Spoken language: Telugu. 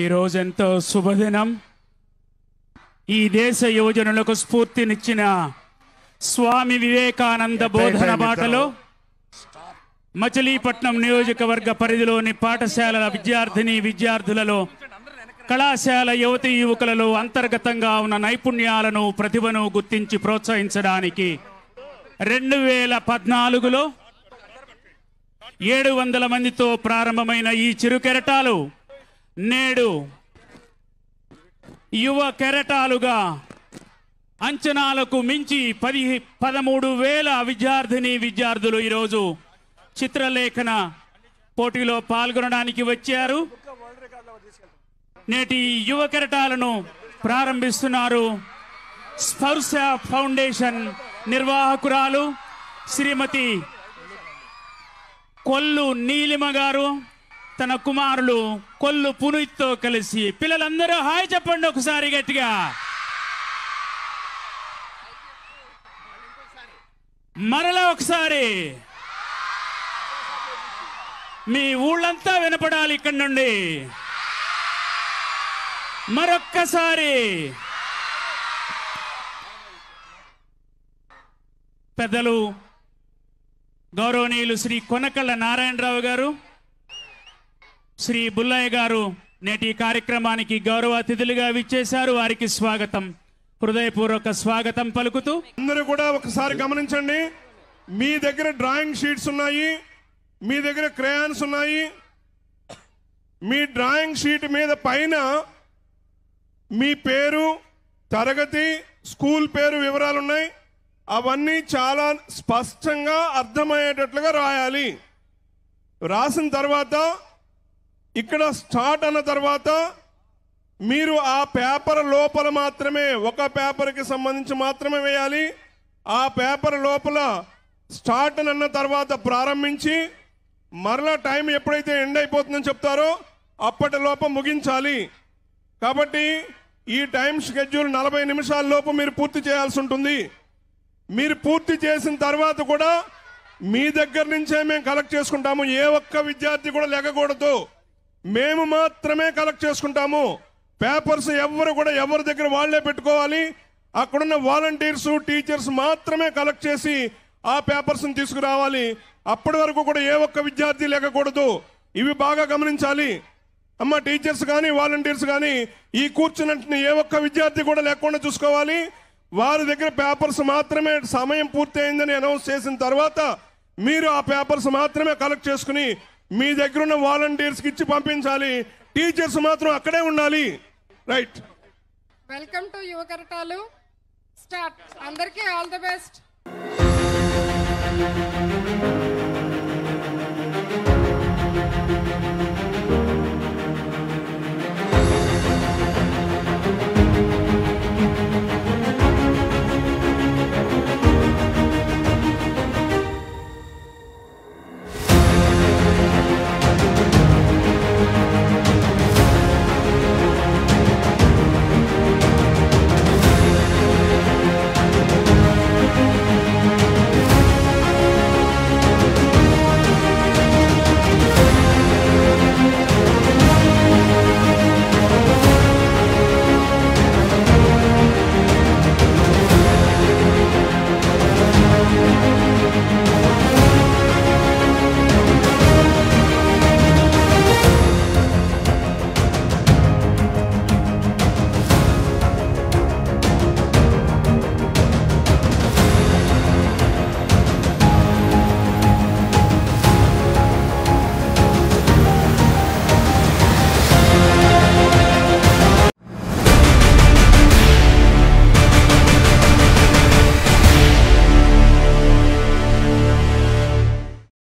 ఈ రోజు ఎంతో శుభదినం. ఈ దేశ యువజనులకు స్ఫూర్తినిచ్చిన స్వామి వివేకానంద బోధన బాటలో మచిలీపట్నం నియోజకవర్గ పరిధిలోని పాఠశాలల విద్యార్థులలో కళాశాల యువతీ యువకులలో అంతర్గతంగా ఉన్న నైపుణ్యాలను ప్రతిభను గుర్తించి ప్రోత్సహించడానికి 2014లో 700 మందితో ప్రారంభమైన ఈ చిరు కెరటాలు నేడు యువ కెరటాలుగా అంచనాలకు మించి 13,000 విద్యార్థులు ఈరోజు చిత్రలేఖన పోటీలో పాల్గొనడానికి వచ్చారు. నేటి యువ కెరటాలను ప్రారంభిస్తున్నారు స్పర్శ ఫౌండేషన్ నిర్వాహకురాలు శ్రీమతి కొల్లు నీలిమ గారు, తన కుమారులు కొల్లు పునీత్తో కలిసి. పిల్లలందరూ హాయ్ చెప్పండి ఒకసారి గట్టిగా. మరలా ఒకసారి మీ ఊళ్ళంతా వినపడాలి ఇక్కడి నుండి. మరొక్కసారి పెద్దలు గౌరవనీయులు శ్రీ కొనకళ్ళ నారాయణరావు గారు, శ్రీ బుల్లయ్య గారు నేటి కార్యక్రమానికి గౌరవ అతిథులుగా విచ్చేశారు. వారికి స్వాగతం, హృదయపూర్వక స్వాగతం పలుకుతూ. అందరూ కూడా ఒకసారి గమనించండి. మీ దగ్గర డ్రాయింగ్ షీట్స్ ఉన్నాయి, మీ దగ్గర క్రేయాన్స్ ఉన్నాయి. మీ డ్రాయింగ్ షీట్ మీద పైన మీ పేరు, తరగతి, స్కూల్ పేరు వివరాలు ఉన్నాయి. అవన్నీ చాలా స్పష్టంగా అర్థమయ్యేటట్లుగా రాయాలి. రాసిన తర్వాత ఇక్కడ స్టార్ట్ అన్న తర్వాత మీరు ఆ పేపర్ లోపల మాత్రమే, ఒక పేపర్కి సంబంధించి మాత్రమే వేయాలి. ఆ పేపర్ లోపల స్టార్ట్ అన్న తర్వాత ప్రారంభించి మరలా టైం ఎప్పుడైతే ఎండ్ అయిపోతుందని చెప్తారో అప్పటి లోపు ముగించాలి. కాబట్టి ఈ టైం షెడ్యూల్ 40 నిమిషాల లోపు మీరు పూర్తి చేయాల్సి ఉంటుంది. మీరు పూర్తి చేసిన తర్వాత కూడా మీ దగ్గర నుంచే మేము కలెక్ట్ చేసుకుంటాము. ఏ ఒక్క విద్యార్థి కూడా లెగకూడదు, మేము మాత్రమే కలెక్ట్ చేసుకుంటాము. పేపర్స్ ఎవరి దగ్గర వాళ్లే పెట్టుకోవాలి. అక్కడున్న వాలంటీర్స్, టీచర్స్ మాత్రమే కలెక్ట్ చేసి ఆ పేపర్స్ని తీసుకురావాలి. అప్పటి వరకు కూడా ఏ ఒక్క విద్యార్థి లేకూడదు. ఇవి బాగా గమనించాలి అమ్మ. టీచర్స్ కానీ వాలంటీర్స్ కానీ ఈ కూర్చున్నట్టు ఏ ఒక్క విద్యార్థి కూడా లేకుండా చూసుకోవాలి. వారి దగ్గర పేపర్స్ మాత్రమే సమయం పూర్తి అయిందని అనౌన్స్ చేసిన తర్వాత మీరు ఆ పేపర్స్ మాత్రమే కలెక్ట్ చేసుకుని మీ దగ్గర ఉన్న వాలంటీర్స్కి ఇచ్చి పంపించాలి. టీచర్స్ మాత్రం అక్కడే ఉండాలి. రైట్. వెల్కమ్ టు యువ కెరటాలు. స్టార్ట్. అందరికీ ఆల్ ది బెస్ట్.